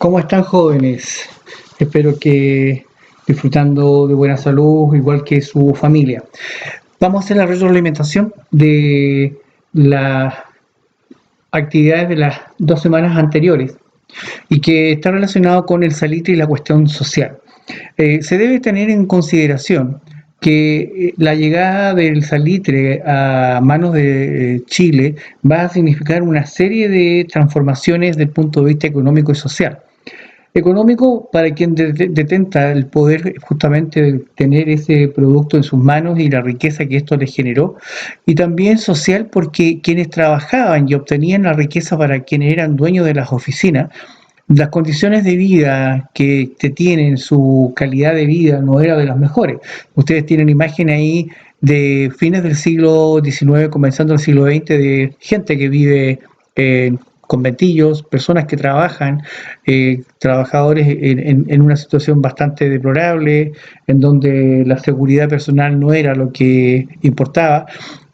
¿Cómo están, jóvenes? Espero que disfrutando de buena salud, igual que su familia. Vamos a hacer la retroalimentación de las actividades de las 2 semanas anteriores y que está relacionado con el salitre y la cuestión social. Se debe tener en consideración que la llegada del salitre a manos de Chile va a significar una serie de transformaciones desde el punto de vista económico y social. Económico para quien detenta el poder justamente de tener ese producto en sus manos y la riqueza que esto les generó, y también social porque quienes trabajaban y obtenían la riqueza para quienes eran dueños de las oficinas, las condiciones de vida que tienen, su calidad de vida no era de las mejores. Ustedes tienen imagen ahí de fines del siglo XIX, comenzando el siglo XX, de gente que vive en conventillos, personas que trabajan, trabajadores en una situación bastante deplorable, en donde la seguridad personal no era lo que importaba.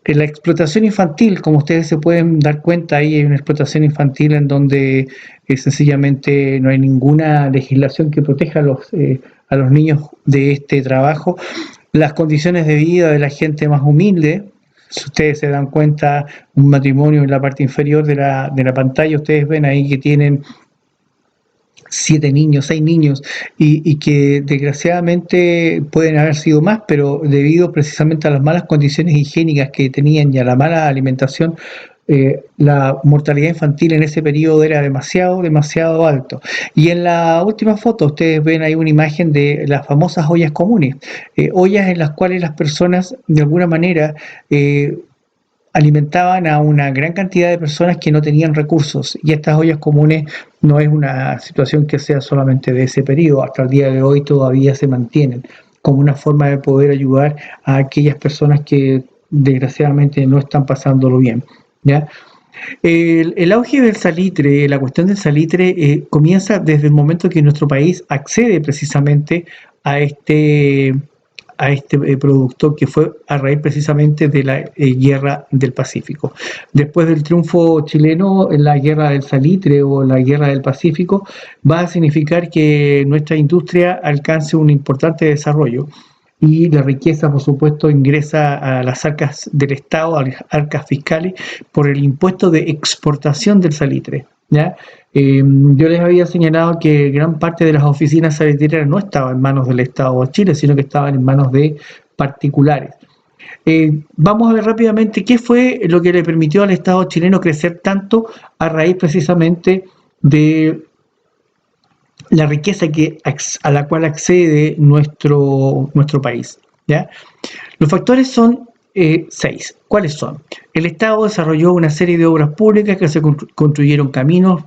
En la explotación infantil, como ustedes se pueden dar cuenta, ahí hay una explotación infantil en donde sencillamente no hay ninguna legislación que proteja a los niños de este trabajo. Las condiciones de vida de la gente más humilde, si ustedes se dan cuenta, un matrimonio en la parte inferior de la pantalla, ustedes ven ahí que tienen 7 niños, 6 niños, y que desgraciadamente pueden haber sido más, pero debido precisamente a las malas condiciones higiénicas que tenían y a la mala alimentación, la mortalidad infantil en ese periodo era demasiado, demasiado alto. Y en la última foto ustedes ven ahí una imagen de las famosas ollas comunes, ollas en las cuales las personas de alguna manera alimentaban a una gran cantidad de personas que no tenían recursos, y estas ollas comunes no es una situación que sea solamente de ese periodo, hasta el día de hoy todavía se mantienen como una forma de poder ayudar a aquellas personas que desgraciadamente no están pasándolo bien, ¿ya? El auge del salitre, la cuestión del salitre, comienza desde el momento que nuestro país accede precisamente a este, a este producto, que fue a raíz precisamente de la guerra del Pacífico. Después del triunfo chileno en la guerra del salitre o la guerra del Pacífico, va a significar que nuestra industria alcance un importante desarrollo y la riqueza, por supuesto, ingresa a las arcas del Estado, a las arcas fiscales, por el impuesto de exportación del salitre, ¿ya? Yo les había señalado que gran parte de las oficinas salitreras no estaban en manos del Estado de Chile, sino que estaban en manos de particulares. Vamos a ver rápidamente qué fue lo que le permitió al Estado chileno crecer tanto a raíz precisamente de la riqueza a la cual accede nuestro país, ¿ya? Los factores son 6. ¿Cuáles son? El Estado desarrolló una serie de obras públicas que se construyeron caminos,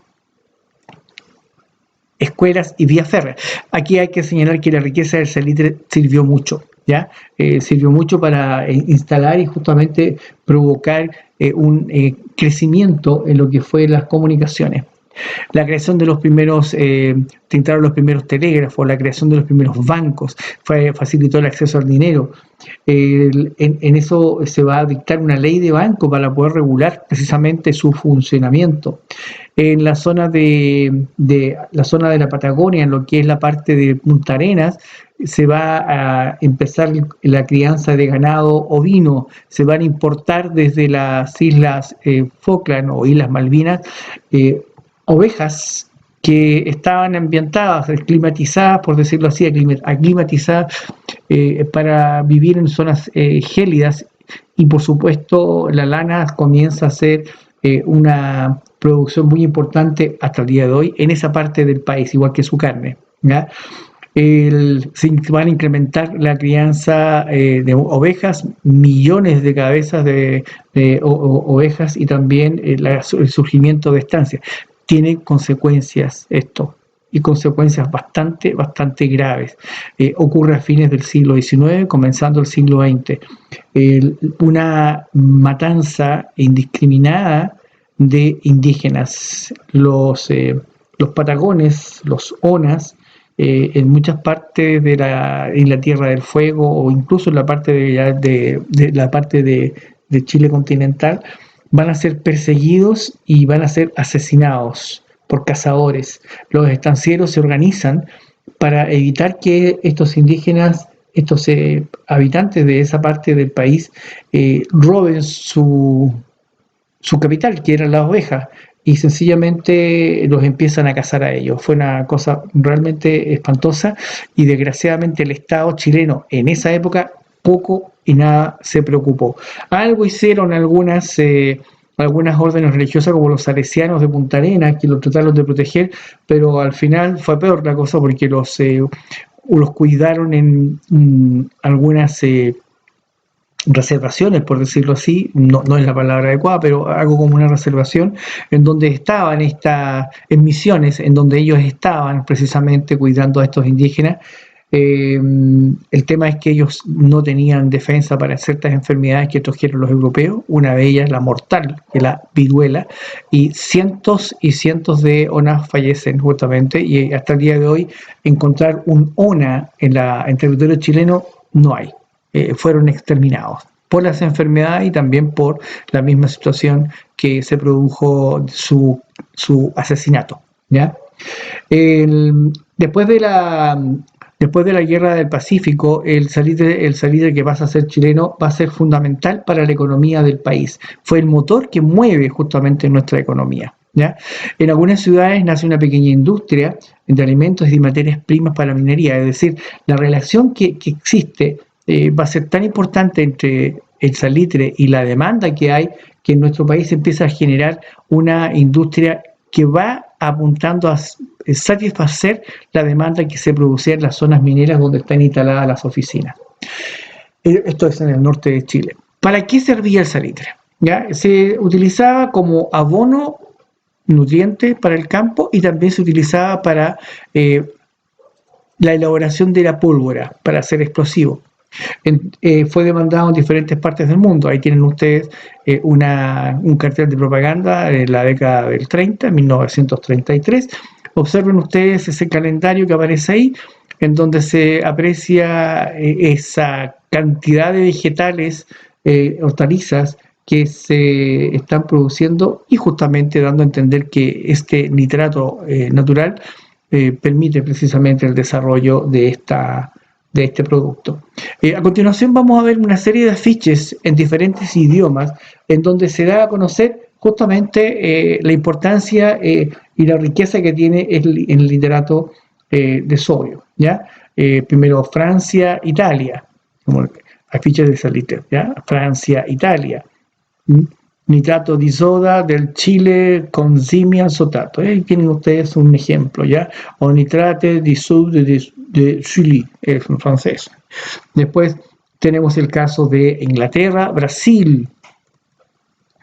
escuelas y vías férreas. Aquí hay que señalar que la riqueza del salitre sirvió mucho, ¿ya? Sirvió mucho para instalar y justamente provocar un crecimiento en lo que fue las comunicaciones. La creación de los primeros, tintaron los primeros telégrafos, la creación de los primeros bancos, facilitó el acceso al dinero. En eso se va a dictar una ley de banco para poder regular precisamente su funcionamiento. En la zona la zona de la Patagonia, en lo que es la parte de Punta Arenas, se va a empezar la crianza de ganado ovino, se van a importar desde las islas Falkland o Islas Malvinas ovejas que estaban ambientadas, climatizadas, por decirlo así, aclimatizadas para vivir en zonas gélidas, y por supuesto la lana comienza a ser una producción muy importante hasta el día de hoy en esa parte del país, igual que su carne, ¿ya? Se van a incrementar la crianza de ovejas, millones de cabezas de ovejas, y también el surgimiento de estancias. Tiene consecuencias esto, y consecuencias bastante, bastante graves. Ocurre a fines del siglo XIX, comenzando el siglo XX. Una matanza indiscriminada de indígenas, los patagones, los onas, en muchas partes en la Tierra del Fuego, o incluso en la parte de Chile continental, van a ser perseguidos y van a ser asesinados por cazadores. Los estancieros se organizan para evitar que estos indígenas, estos habitantes de esa parte del país, roben su capital, que eran las ovejas, y sencillamente los empiezan a cazar a ellos. Fue una cosa realmente espantosa y desgraciadamente el Estado chileno en esa época poco y nada se preocupó. Algo hicieron algunas órdenes religiosas como los salesianos de Punta Arenas, que los trataron de proteger, pero al final fue peor la cosa porque los cuidaron en algunas reservaciones, por decirlo así, no es la palabra adecuada, pero algo como una reservación, en donde estaban en misiones, en donde ellos estaban precisamente cuidando a estos indígenas. El tema es que ellos no tenían defensa para ciertas enfermedades que trajeron los europeos, una de ellas la mortal, que es la viruela, y cientos de ONAs fallecen justamente, y hasta el día de hoy encontrar un ONA en territorio chileno no hay. Fueron exterminados por las enfermedades y también por la misma situación que se produjo su asesinato, ¿ya? Después de la guerra del Pacífico, el salitre que pasa a ser chileno va a ser fundamental para la economía del país. Fue el motor que mueve justamente nuestra economía, ¿ya? En algunas ciudades nace una pequeña industria de alimentos y de materias primas para la minería, es decir, la relación que existe va a ser tan importante entre el salitre y la demanda que hay, que en nuestro país empieza a generar una industria que va apuntando a satisfacer la demanda que se producía en las zonas mineras donde están instaladas las oficinas. Esto es en el norte de Chile. ¿Para qué servía el salitre? ¿Ya? Se utilizaba como abono nutriente para el campo y también se utilizaba para la elaboración de la pólvora, para hacer explosivo. Fue demandado en diferentes partes del mundo. Ahí tienen ustedes un cartel de propaganda en la década del 30, 1933. Observen ustedes ese calendario que aparece ahí, en donde se aprecia esa cantidad de vegetales, hortalizas, que se están produciendo y justamente dando a entender que este nitrato natural permite precisamente el desarrollo de este producto. A continuación vamos a ver una serie de afiches en diferentes idiomas en donde se da a conocer justamente la importancia y la riqueza que tiene el nitrato de sodio, ¿ya? Primero Francia, Italia, como afiches de salitre, ¿ya? Francia, Italia. Nitrato di soda del Chile con simia sotato. Ahí tienen ustedes un ejemplo, ¿ya? O nitrate di soda de Chile, es en francés. Después tenemos el caso de Inglaterra, Brasil.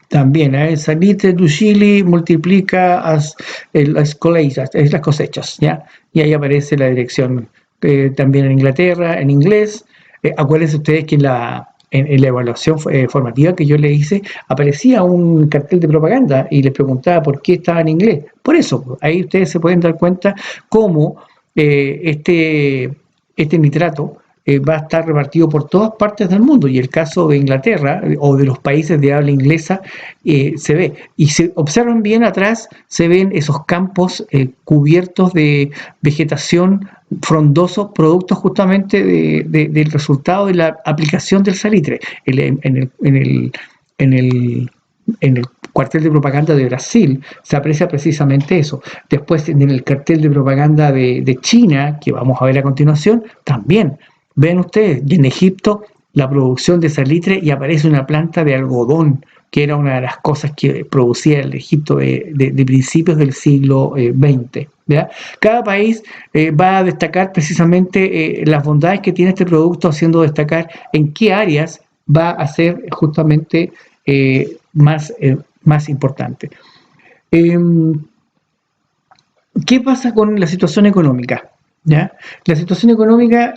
También, salitre du Chile multiplica las cosechas, ¿ya? Y ahí aparece la dirección también en Inglaterra, en inglés. Acuérdense ustedes que en la evaluación formativa que yo le hice, aparecía un cartel de propaganda y les preguntaba por qué estaba en inglés. Por eso, ahí ustedes se pueden dar cuenta cómo este nitrato va a estar repartido por todas partes del mundo, y el caso de Inglaterra o de los países de habla inglesa se ve, y se observan bien atrás, se ven esos campos cubiertos de vegetación frondoso, producto justamente del resultado de la aplicación del salitre. En el cartel de propaganda de Brasil se aprecia precisamente eso. Después en el cartel de propaganda de China, que vamos a ver a continuación, también ven ustedes, y en Egipto la producción de salitre, y aparece una planta de algodón, que era una de las cosas que producía el Egipto de principios del siglo XX. ¿Ya? Cada país va a destacar precisamente las bondades que tiene este producto, haciendo destacar en qué áreas va a ser justamente más importante. ¿Qué pasa con la situación económica? ¿Ya? La situación económica,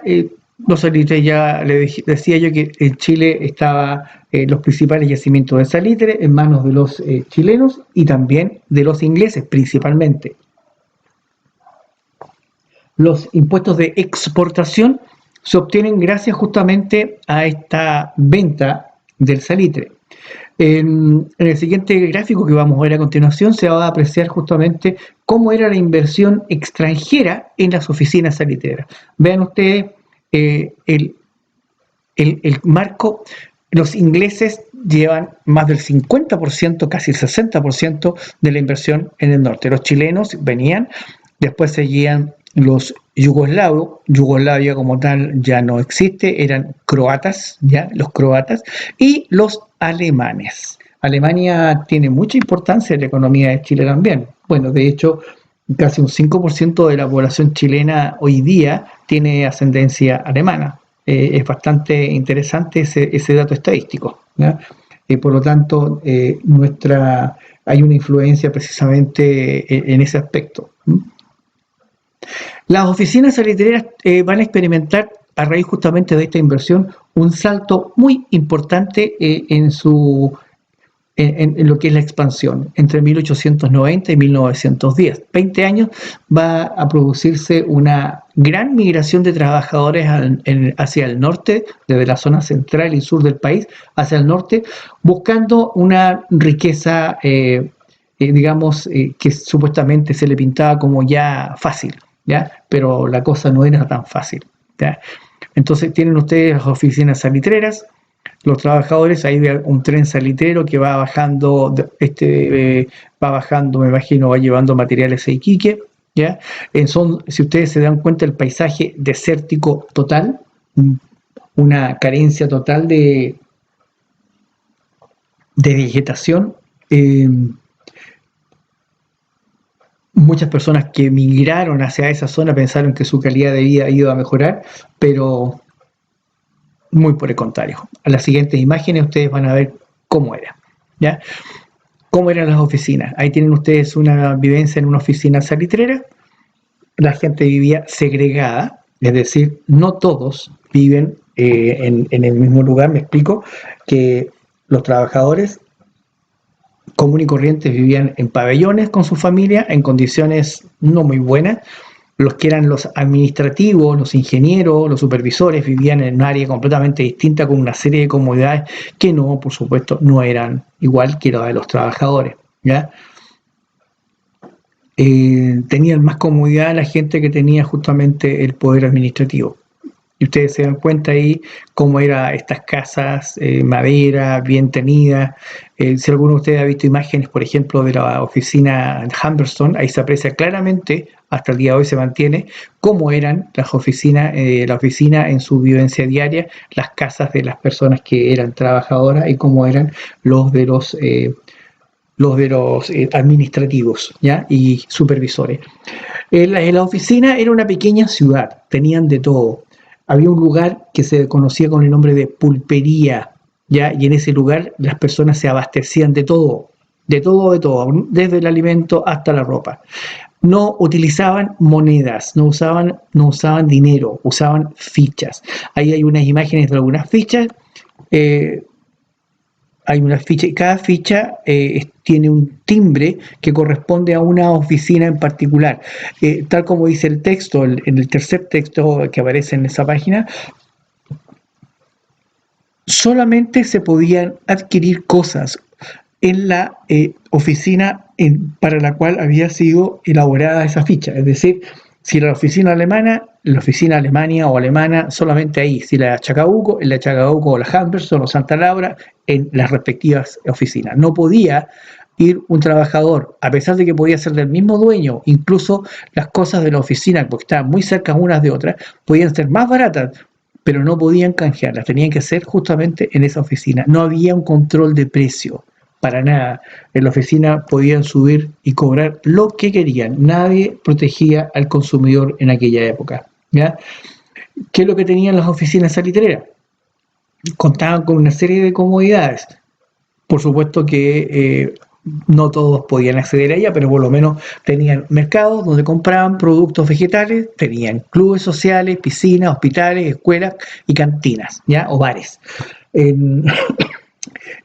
los salitres, ya decía yo que en Chile estaban los principales yacimientos de salitre en manos de los chilenos y también de los ingleses principalmente. Los impuestos de exportación se obtienen gracias justamente a esta venta del salitre. En el siguiente gráfico que vamos a ver a continuación se va a apreciar justamente cómo era la inversión extranjera en las oficinas salitreras. Vean ustedes el marco. Los ingleses llevan más del 50%, casi el 60% de la inversión en el norte. Los chilenos venían, después seguían los yugoslavos. Yugoslavia como tal ya no existe, eran croatas, ya los croatas, y los alemanes. Alemania tiene mucha importancia en la economía de Chile también. Bueno, de hecho, casi un 5% de la población chilena hoy día tiene ascendencia alemana. Es bastante interesante ese dato estadístico, ¿ya? Por lo tanto, hay una influencia precisamente en ese aspecto. Las oficinas salitreras van a experimentar, a raíz justamente de esta inversión, un salto muy importante en lo que es la expansión. Entre 1890 y 1910, 20 años, va a producirse una gran migración de trabajadores hacia el norte, desde la zona central y sur del país, hacia el norte, buscando una riqueza, digamos, que supuestamente se le pintaba como ya fácil, ¿ya? Pero la cosa no era tan fácil, ¿ya? Entonces tienen ustedes las oficinas salitreras, los trabajadores, ahí ve un tren salitrero que va bajando, va bajando, me imagino, va llevando materiales a Iquique, ¿ya? Si ustedes se dan cuenta, el paisaje desértico total, una carencia total de vegetación. Muchas personas que migraron hacia esa zona pensaron que su calidad de vida iba a mejorar, pero muy por el contrario. A las siguientes imágenes ustedes van a ver cómo era, ¿ya? Cómo eran las oficinas. Ahí tienen ustedes una vivencia en una oficina salitrera. La gente vivía segregada, es decir, no todos viven en el mismo lugar. Me explico, que los trabajadores comunes y corrientes vivían en pabellones con su familia, en condiciones no muy buenas. Los que eran los administrativos, los ingenieros, los supervisores vivían en un área completamente distinta con una serie de comodidades que no, por supuesto, no eran igual que la de los trabajadores, ¿ya? Tenían más comodidad la gente que tenía justamente el poder administrativo. Y ustedes se dan cuenta ahí cómo eran estas casas, madera, bien tenidas. Si alguno de ustedes ha visto imágenes, por ejemplo, de la oficina Humberstone, ahí se aprecia claramente, hasta el día de hoy se mantiene, cómo eran las oficinas, la oficina en su vivencia diaria, las casas de las personas que eran trabajadoras y cómo eran los de los administrativos, ¿ya? Y supervisores. La oficina era una pequeña ciudad, tenían de todo. Había un lugar que se conocía con el nombre de pulpería, ¿ya? Y en ese lugar las personas se abastecían de todo, de todo, de todo, desde el alimento hasta la ropa. No utilizaban monedas, no usaban dinero, usaban fichas. Ahí hay unas imágenes de algunas fichas. Hay una ficha y cada ficha tiene un timbre que corresponde a una oficina en particular. Tal como dice el texto, en el tercer texto que aparece en esa página, solamente se podían adquirir cosas en la oficina para la cual había sido elaborada esa ficha. Es decir, si la oficina alemana, la oficina Alemania o alemana, solamente ahí. Si la Chacabuco, en la Chacabuco o la Humberstone o Santa Laura, en las respectivas oficinas. No podía ir un trabajador, a pesar de que podía ser del mismo dueño, incluso las cosas de la oficina, porque estaban muy cerca unas de otras, podían ser más baratas, pero no podían canjearlas, tenían que ser justamente en esa oficina. No había un control de precio, para nada. En la oficina podían subir y cobrar lo que querían. Nadie protegía al consumidor en aquella época, ¿ya? ¿Qué es lo que tenían las oficinas salitreras? Contaban con una serie de comodidades. Por supuesto que no todos podían acceder a ella, pero por lo menos tenían mercados donde compraban productos vegetales, tenían clubes sociales, piscinas, hospitales, escuelas y cantinas, ¿ya? O bares.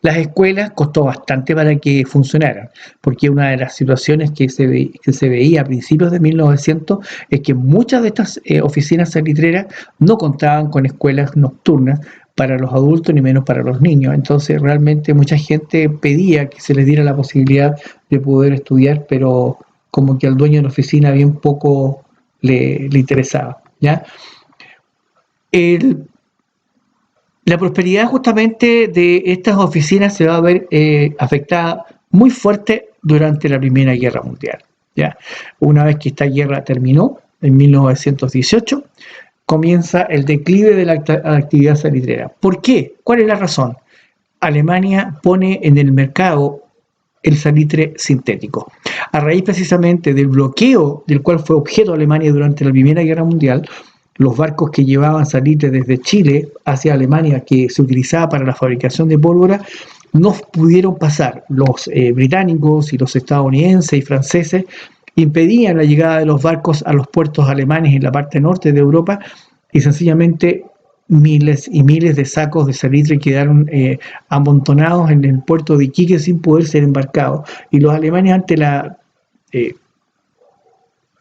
Las escuelas costó bastante para que funcionaran, porque una de las situaciones que se veía a principios de 1900 es que muchas de estas oficinas salitreras no contaban con escuelas nocturnas, para los adultos ni menos para los niños. Entonces realmente mucha gente pedía que se les diera la posibilidad de poder estudiar, pero como que al dueño de la oficina bien poco le interesaba, ¿ya? El, la prosperidad justamente de estas oficinas se va a ver afectada muy fuerte durante la Primera Guerra Mundial, ¿ya? Una vez que esta guerra terminó, en 1918, comienza el declive de la actividad salitrera. ¿Por qué? ¿Cuál es la razón? Alemania pone en el mercado el salitre sintético. A raíz precisamente del bloqueo del cual fue objeto Alemania durante la Primera Guerra Mundial, los barcos que llevaban salitre desde Chile hacia Alemania, que se utilizaba para la fabricación de pólvora, no pudieron pasar. Los británicos y los estadounidenses y franceses impedían la llegada de los barcos a los puertos alemanes en la parte norte de Europa y sencillamente miles y miles de sacos de salitre quedaron amontonados en el puerto de Iquique sin poder ser embarcados. Y los alemanes, ante la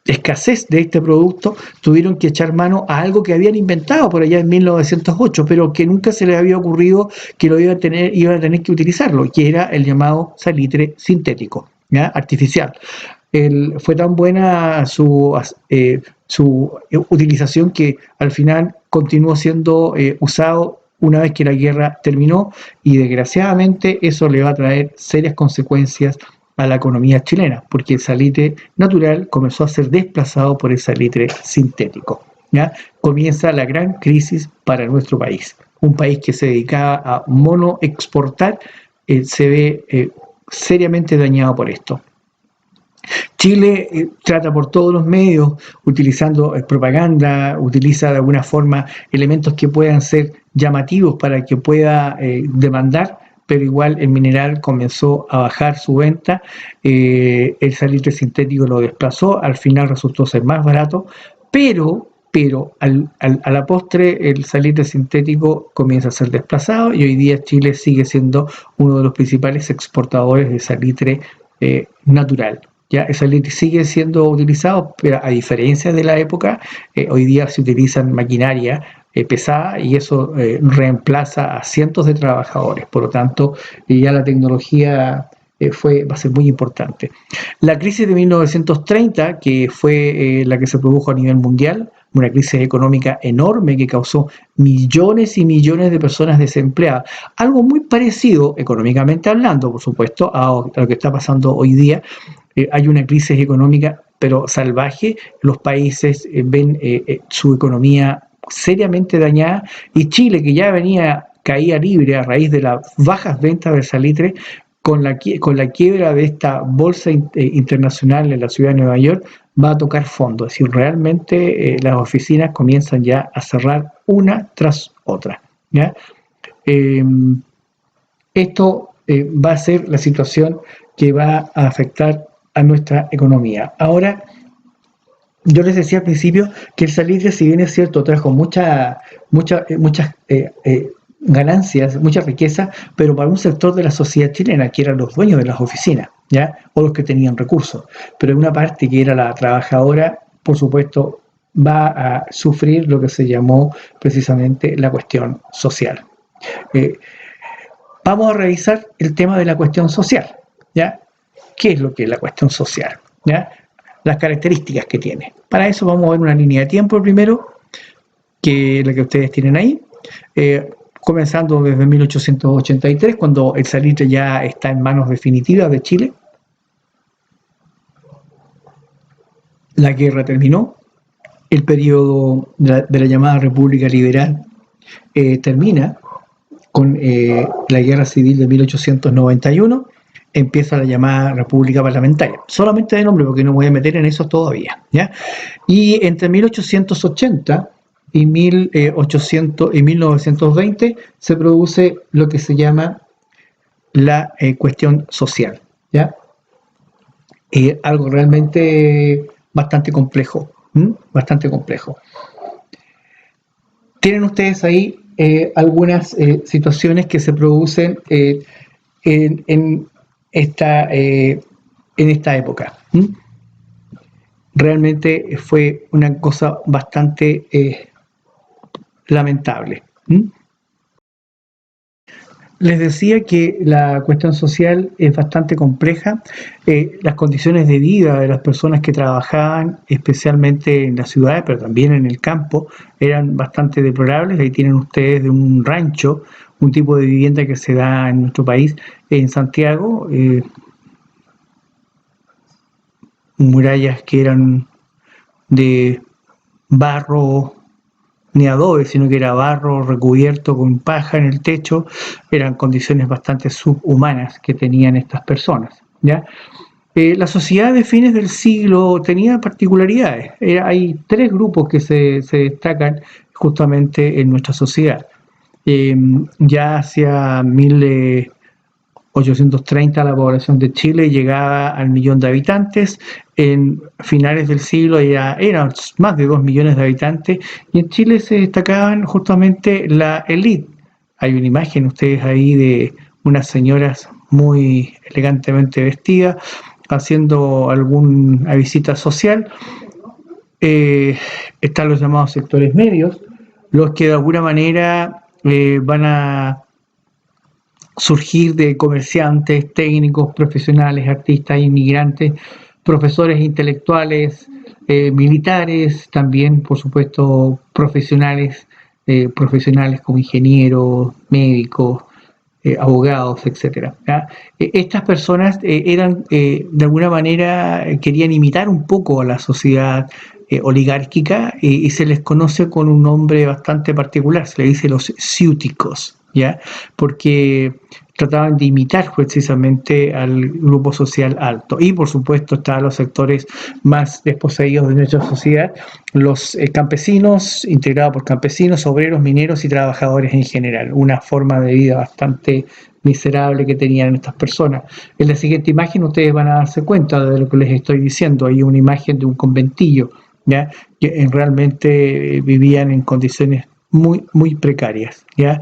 escasez de este producto, tuvieron que echar mano a algo que habían inventado por allá en 1908, pero que nunca se les había ocurrido que lo iban a tener que utilizarlo, que era el llamado salitre sintético, ¿ya? Artificial. Fue tan buena su utilización que al final continuó siendo usado una vez que la guerra terminó, y desgraciadamente eso le va a traer serias consecuencias a la economía chilena, porque el salitre natural comenzó a ser desplazado por el salitre sintético, ¿ya? Comienza la gran crisis para nuestro país. Un país que se dedicaba a monoexportar se ve seriamente dañado por esto. Chile trata por todos los medios, utilizando propaganda, utiliza de alguna forma elementos que puedan ser llamativos para que pueda demandar, pero igual el mineral comenzó a bajar su venta, el salitre sintético lo desplazó, al final resultó ser más barato, pero a la postre el salitre sintético comienza a ser desplazado y hoy día Chile sigue siendo uno de los principales exportadores de salitre natural. Ya el salitre sigue siendo utilizado, pero a diferencia de la época, hoy día se utilizan maquinaria pesada y eso reemplaza a cientos de trabajadores. Por lo tanto, ya la tecnología va a ser muy importante. La crisis de 1930, que fue la que se produjo a nivel mundial, una crisis económica enorme que causó millones y millones de personas desempleadas. Algo muy parecido, económicamente hablando, por supuesto, a lo que está pasando hoy día. Hay una crisis económica, pero salvaje. Los países ven su economía seriamente dañada, y Chile, que ya venía caída libre a raíz de las bajas ventas del salitre, con la quiebra de esta bolsa internacional en la ciudad de Nueva York, va a tocar fondo. Es decir, realmente las oficinas comienzan ya a cerrar una tras otra, ¿ya? Esto va a ser la situación que va a afectar a nuestra economía. Ahora, yo les decía al principio que el salitre, si bien es cierto, trajo muchas ganancias, mucha riqueza, pero para un sector de la sociedad chilena, que eran los dueños de las oficinas, ¿ya? O los que tenían recursos. Pero en una parte que era la trabajadora, por supuesto, va a sufrir lo que se llamó precisamente la cuestión social. Vamos a revisar el tema de la cuestión social, ¿ya? ¿Qué es lo que es la cuestión social? ¿Ya? Las características que tiene. Para eso vamos a ver una línea de tiempo primero, que es la que ustedes tienen ahí, comenzando desde 1883, cuando el salitre ya está en manos definitivas de Chile. La guerra terminó, el periodo de la llamada República Liberal termina con la Guerra Civil de 1891, empieza la llamada República Parlamentaria. Solamente de nombre, porque no me voy a meter en eso todavía, ¿ya? Y entre 1880 y 1920 se produce lo que se llama la cuestión social, ¿ya? Algo realmente bastante complejo, bastante complejo. Tienen ustedes ahí algunas situaciones que se producen en esta época. Realmente fue una cosa bastante lamentable. les decía que la cuestión social es bastante compleja. Las condiciones de vida de las personas que trabajaban, especialmente en las ciudades, pero también en el campo, eran bastante deplorables. Ahí tienen ustedes de un rancho, un tipo de vivienda que se da en nuestro país, en Santiago, murallas que eran de barro, ni adobe, sino que era barro recubierto con paja en el techo. Eran condiciones bastante subhumanas que tenían estas personas, ¿ya? La sociedad de fines del siglo tenía particularidades. Hay tres grupos que se destacan justamente en nuestra sociedad. Ya hacia 1830 la población de Chile llegaba al millón de habitantes. En finales del siglo ya eran más de 2 millones de habitantes, y en Chile se destacaban justamente la élite. Hay una imagen ustedes ahí de unas señoras muy elegantemente vestidas haciendo alguna visita social. Eh, Están los llamados sectores medios, los que de alguna manera van a surgir de comerciantes, técnicos, profesionales, artistas, inmigrantes, profesores intelectuales, militares, también, por supuesto, profesionales como ingenieros, médicos, abogados, etcétera. Estas personas eran, de alguna manera, querían imitar un poco a la sociedad oligárquica, y se les conoce con un nombre bastante particular, se le dice los ciúticos, ¿ya? Porque trataban de imitar precisamente al grupo social alto. Y por supuesto estaban los sectores más desposeídos de nuestra sociedad, los campesinos, integrados por campesinos, obreros, mineros y trabajadores en general. Una forma de vida bastante miserable que tenían estas personas. En la siguiente imagen ustedes van a darse cuenta de lo que les estoy diciendo. Hay una imagen de un conventillo, ¿ya? Que realmente vivían en condiciones muy, muy precarias, ¿ya?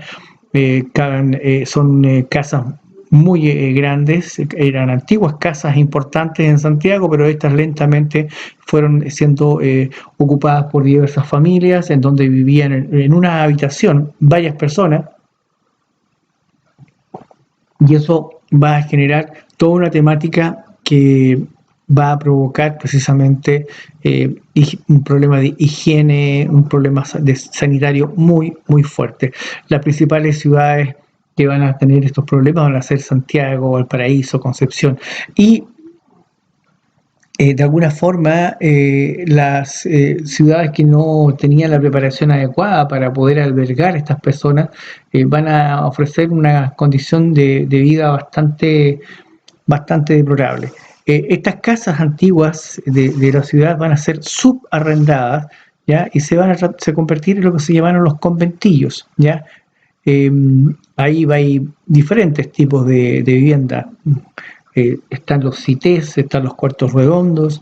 Son casas muy grandes, eran antiguas casas importantes en Santiago, pero estas lentamente fueron siendo ocupadas por diversas familias, en donde vivían en una habitación varias personas, y eso va a generar toda una temática que va a provocar precisamente un problema de higiene, un problema sanitario muy, muy fuerte. Las principales ciudades que van a tener estos problemas van a ser Santiago, Valparaíso, Concepción, y de alguna forma las ciudades que no tenían la preparación adecuada para poder albergar a estas personas van a ofrecer una condición de vida bastante deplorable. Estas casas antiguas de la ciudad van a ser subarrendadas, ¿ya? Y se convertir en lo que se llamaron los conventillos, ¿ya? Eh, Ahí hay diferentes tipos de vivienda. Están los CITES, están los cuartos redondos,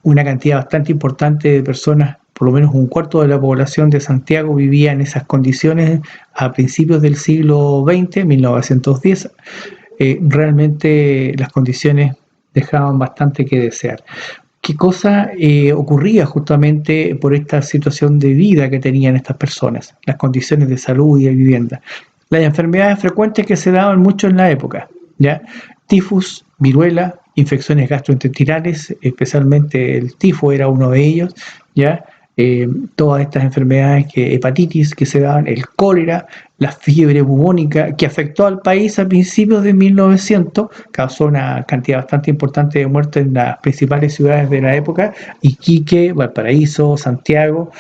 una cantidad bastante importante de personas, por lo menos un cuarto de la población de Santiago vivía en esas condiciones a principios del siglo XX, 1910. Realmente las condiciones dejaban bastante que desear. ¿Qué cosa ocurría justamente por esta situación de vida que tenían estas personas? Las condiciones de salud y de vivienda. Las enfermedades frecuentes que se daban mucho en la época, ¿ya? Tifus, viruela, infecciones gastrointestinales, especialmente el tifo era uno de ellos, ¿ya? Todas estas enfermedades, hepatitis que se daban, el cólera, la fiebre bubónica, que afectó al país a principios de 1900, causó una cantidad bastante importante de muertes en las principales ciudades de la época, Iquique, Valparaíso, Santiago,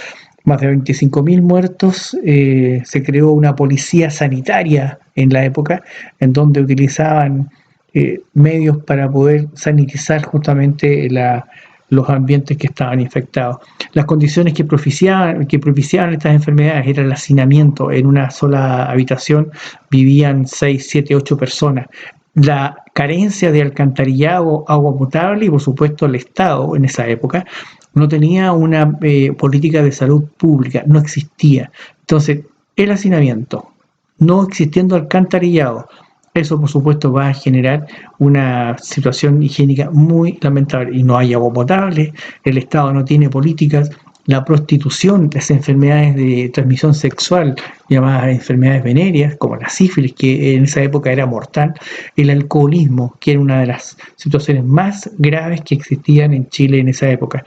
más de 25.000 muertos. Se creó una policía sanitaria en la época, en donde utilizaban medios para poder sanitizar justamente los ambientes que estaban infectados. Las condiciones que propiciaban estas enfermedades era el hacinamiento. En una sola habitación vivían 6, 7, 8 personas. La carencia de alcantarillado, agua potable, y por supuesto el Estado en esa época no tenía una política de salud pública, no existía. Entonces, el hacinamiento, no existiendo alcantarillado, eso por supuesto va a generar una situación higiénica muy lamentable, y no hay agua potable, el Estado no tiene políticas, la prostitución, las enfermedades de transmisión sexual, llamadas enfermedades venéreas, como la sífilis, que en esa época era mortal, el alcoholismo, que era una de las situaciones más graves que existían en Chile en esa época.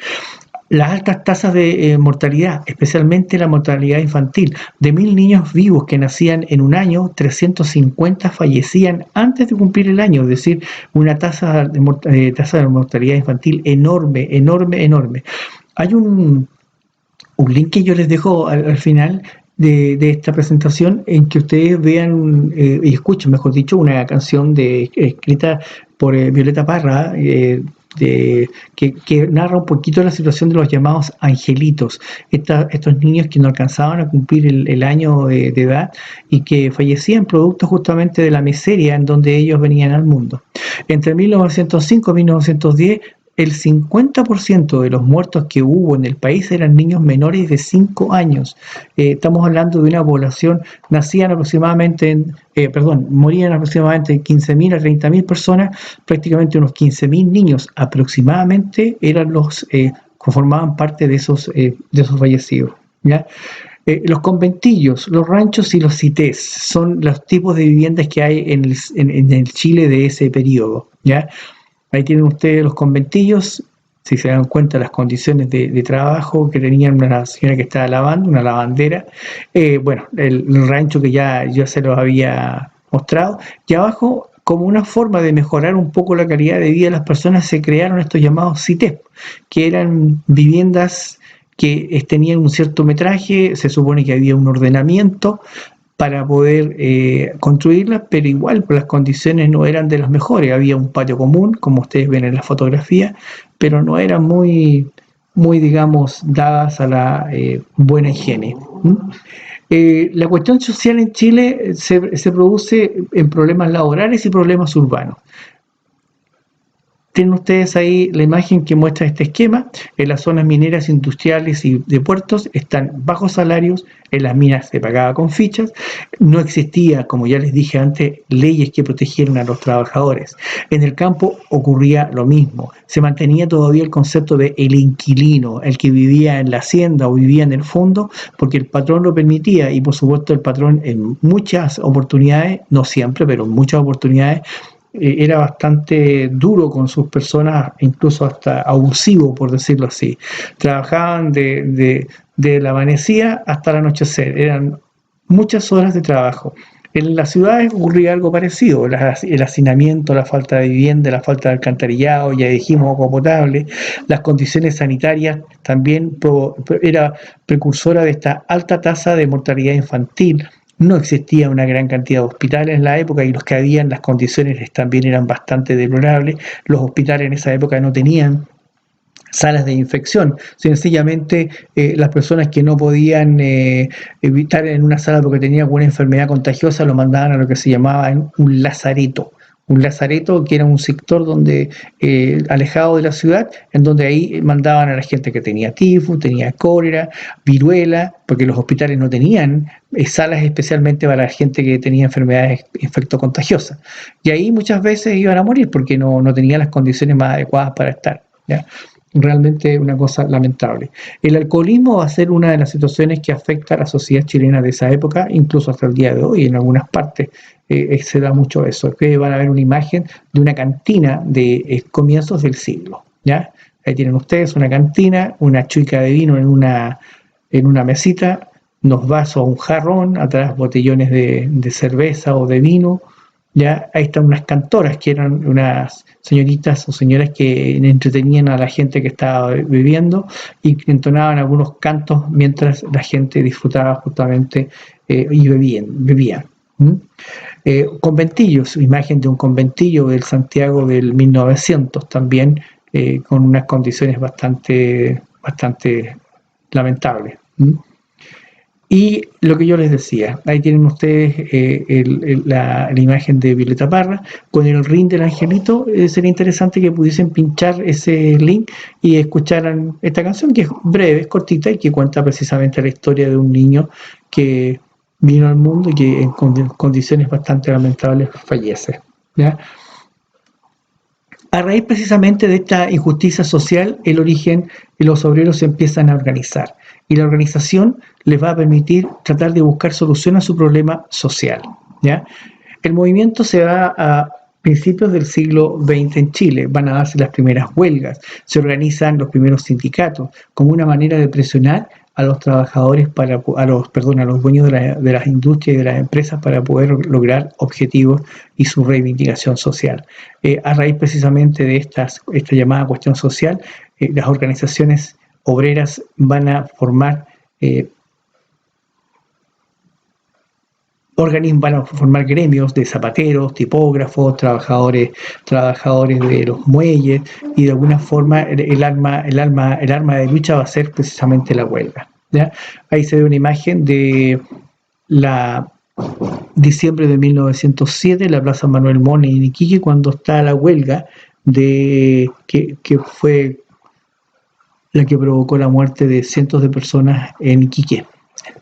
Las altas tasas de mortalidad, especialmente la mortalidad infantil. De 1000 niños vivos que nacían en un año, 350 fallecían antes de cumplir el año, es decir, una tasa de mortalidad infantil enorme, enorme, enorme. Hay un link que yo les dejo al final de esta presentación en que ustedes vean y escuchen, mejor dicho, una canción escrita por Violeta Parra, que narra un poquito la situación de los llamados angelitos, estos niños que no alcanzaban a cumplir el año de edad y que fallecían producto justamente de la miseria en donde ellos venían al mundo. Entre 1905 y 1910, el 50% de los muertos que hubo en el país eran niños menores de 5 años. Estamos hablando de una población, morían aproximadamente 15.000 a 30.000 personas, prácticamente unos 15.000 niños aproximadamente eran los conformaban parte de esos fallecidos, ¿ya? Los conventillos, los ranchos y los cités son los tipos de viviendas que hay en el Chile de ese periodo, ¿ya? Ahí tienen ustedes los conventillos, si se dan cuenta las condiciones de trabajo que tenían una señora que estaba lavando, una lavandera, el rancho que ya se los había mostrado, y abajo, como una forma de mejorar un poco la calidad de vida de las personas, se crearon estos llamados CITES, que eran viviendas que tenían un cierto metraje, se supone que había un ordenamiento para poder construirlas, pero igual las condiciones no eran de las mejores. Había un patio común, como ustedes ven en la fotografía, pero no eran muy, digamos, dadas a la buena higiene. La cuestión social en Chile se produce en problemas laborales y problemas urbanos. Tienen ustedes ahí la imagen que muestra este esquema. En las zonas mineras, industriales y de puertos están bajos salarios, en las minas se pagaba con fichas, no existía, como ya les dije antes, leyes que protegieran a los trabajadores. En el campo ocurría lo mismo, se mantenía todavía el concepto de el inquilino, el que vivía en la hacienda o vivía en el fondo, porque el patrón lo permitía y por supuesto el patrón en muchas oportunidades, no siempre, pero en muchas oportunidades, era bastante duro con sus personas, incluso hasta abusivo, por decirlo así. Trabajaban de la amanecida hasta el anochecer, eran muchas horas de trabajo. En las ciudades ocurría algo parecido, el hacinamiento, la falta de vivienda, la falta de alcantarillado, ya dijimos, agua potable, las condiciones sanitarias también era precursora de esta alta tasa de mortalidad infantil. No existía una gran cantidad de hospitales en la época y los que habían, las condiciones también eran bastante deplorables. Los hospitales en esa época no tenían salas de infección, sencillamente las personas que no podían evitar en una sala porque tenían alguna enfermedad contagiosa lo mandaban a lo que se llamaba un lazareto que era un sector donde alejado de la ciudad, en donde ahí mandaban a la gente que tenía tifus, tenía cólera, viruela, porque los hospitales no tenían salas especialmente para la gente que tenía enfermedades infectocontagiosas, y ahí muchas veces iban a morir porque no tenían las condiciones más adecuadas para estar, ¿ya? Realmente una cosa lamentable. El alcoholismo va a ser una de las situaciones que afecta a la sociedad chilena de esa época, incluso hasta el día de hoy, en algunas partes se da mucho eso. Que van a ver una imagen de una cantina de comienzos del siglo, ¿ya? Ahí tienen ustedes una cantina, una chuica de vino en una mesita, unos vasos, un jarrón, atrás botellones de cerveza o de vino. Ya ahí están unas cantoras que eran unas señoritas o señoras que entretenían a la gente que estaba bebiendo y entonaban algunos cantos mientras la gente disfrutaba justamente y bebían. Conventillos, imagen de un conventillo del Santiago del 1900 también, con unas condiciones bastante lamentables. Y lo que yo les decía, ahí tienen ustedes la imagen de Violeta Parra con el ring del angelito. Sería interesante que pudiesen pinchar ese link y escucharan esta canción, que es breve, es cortita y que cuenta precisamente la historia de un niño que vino al mundo y que en condiciones bastante lamentables fallece, ¿ya? A raíz precisamente de esta injusticia social, los obreros se empiezan a organizar y la organización les va a permitir tratar de buscar solución a su problema social, ¿ya? El movimiento se da a principios del siglo XX en Chile, van a darse las primeras huelgas, se organizan los primeros sindicatos como una manera de presionar a los trabajadores a los dueños de las industrias y de las empresas para poder lograr objetivos y su reivindicación social. A raíz precisamente de esta llamada cuestión social, las organizaciones obreras van a formar van a formar gremios de zapateros, tipógrafos, trabajadores de los muelles, y de alguna forma el arma de lucha va a ser precisamente la huelga, ¿ya? Ahí se ve una imagen de diciembre de 1907, en la Plaza Manuel Montt en Iquique, cuando está la huelga que fue la que provocó la muerte de cientos de personas en Iquique,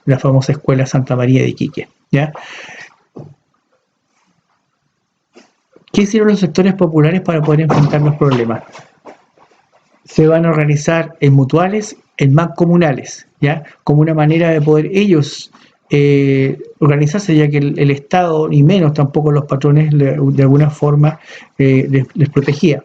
la famosa Escuela Santa María de Iquique, ¿ya? ¿Qué hicieron los sectores populares para poder enfrentar los problemas? Se van a organizar en mutuales, en mancomunales, ¿ya? Como una manera de poder ellos organizarse, ya que el Estado, ni menos tampoco los patrones, de alguna forma les protegía.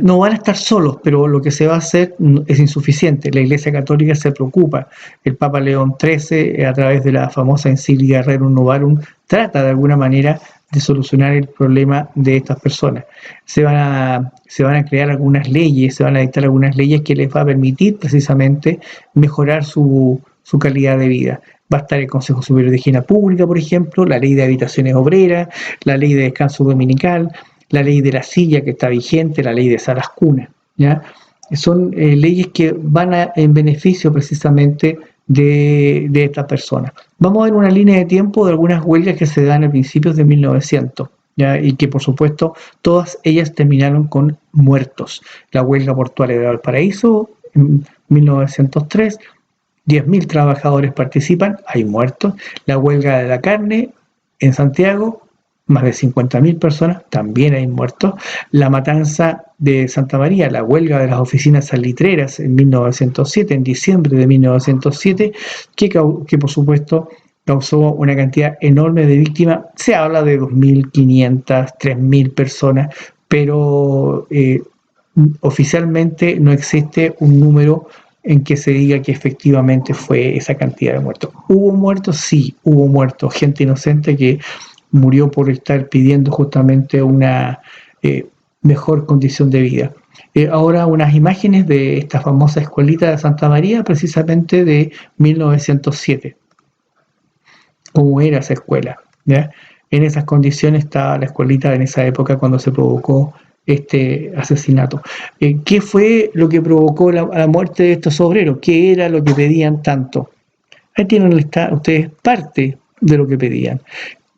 No van a estar solos, pero lo que se va a hacer es insuficiente. La Iglesia Católica se preocupa. El Papa León XIII, a través de la famosa encíclica Rerum Novarum, trata de alguna manera de solucionar el problema de estas personas. Se van a crear algunas leyes, se van a dictar algunas leyes que les va a permitir precisamente mejorar su calidad de vida. Va a estar el Consejo Superior de Higiene Pública, por ejemplo, la Ley de Habitaciones Obreras, la Ley de Descanso Dominical, la ley de la silla que está vigente, la ley de salas cunas, ¿ya? Son leyes que van en beneficio precisamente de estas personas. Vamos a ver una línea de tiempo de algunas huelgas que se dan a principios de 1900, ¿ya? Y que por supuesto todas ellas terminaron con muertos. La huelga portuaria de Valparaíso en 1903, 10.000 trabajadores participan, hay muertos. La huelga de la carne en Santiago, más de 50.000 personas, también hay muertos. La matanza de Santa María, la huelga de las oficinas salitreras en 1907, en diciembre de 1907, que por supuesto causó una cantidad enorme de víctimas. Se habla de 2.500, 3.000 personas, pero oficialmente no existe un número en que se diga que efectivamente fue esa cantidad de muertos. ¿Hubo muertos? Sí, hubo muertos. Gente inocente que murió por estar pidiendo justamente una mejor condición de vida. Ahora unas imágenes de esta famosa escuelita de Santa María, precisamente de 1907. ¿Cómo era esa escuela? ¿Ya? En esas condiciones estaba la escuelita en esa época cuando se provocó este asesinato. ¿Qué fue lo que provocó la muerte de estos obreros? ¿Qué era lo que pedían tanto? Ahí tienen ustedes parte de lo que pedían.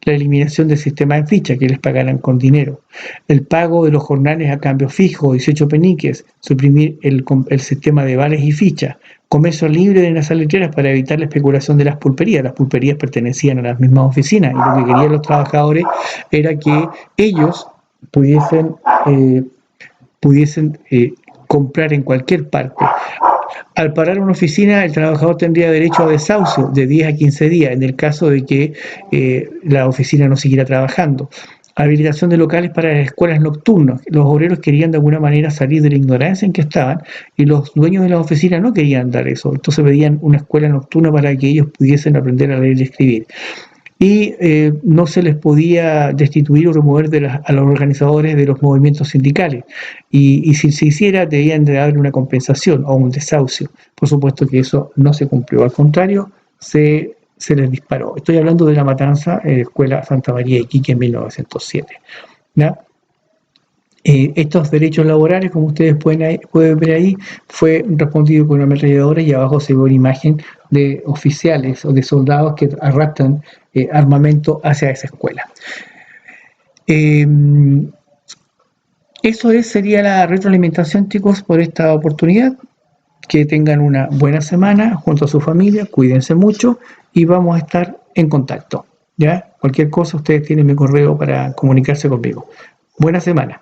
La eliminación del sistema de ficha, que les pagaran con dinero, el pago de los jornales a cambio fijo, 18 peniques, suprimir el sistema de vales y fichas, comercio libre de las salitreras para evitar la especulación de las pulperías. Las pulperías pertenecían a las mismas oficinas y lo que querían los trabajadores era que ellos pudiesen comprar en cualquier parte. Al parar una oficina, el trabajador tendría derecho a desahucio de 10 a 15 días en el caso de que la oficina no siguiera trabajando. Habilitación de locales para las escuelas nocturnas. Los obreros querían de alguna manera salir de la ignorancia en que estaban y los dueños de las oficinas no querían dar eso. Entonces pedían una escuela nocturna para que ellos pudiesen aprender a leer y escribir. Y no se les podía destituir o remover a los organizadores de los movimientos sindicales. Y si se hiciera, debían de darle una compensación o un desahucio. Por supuesto que eso no se cumplió, al contrario, se les disparó. Estoy hablando de la matanza en la Escuela Santa María de Iquique en 1907. ¿Ya? Estos derechos laborales, como ustedes pueden ver ahí, fue respondido con una ametralladora y abajo se ve una imagen de oficiales o de soldados que arrastran armamento hacia esa escuela. Eso sería la retroalimentación, chicos, por esta oportunidad. Que tengan una buena semana junto a su familia, cuídense mucho y vamos a estar en contacto, ¿ya? Cualquier cosa, ustedes tienen mi correo para comunicarse conmigo. Buena semana.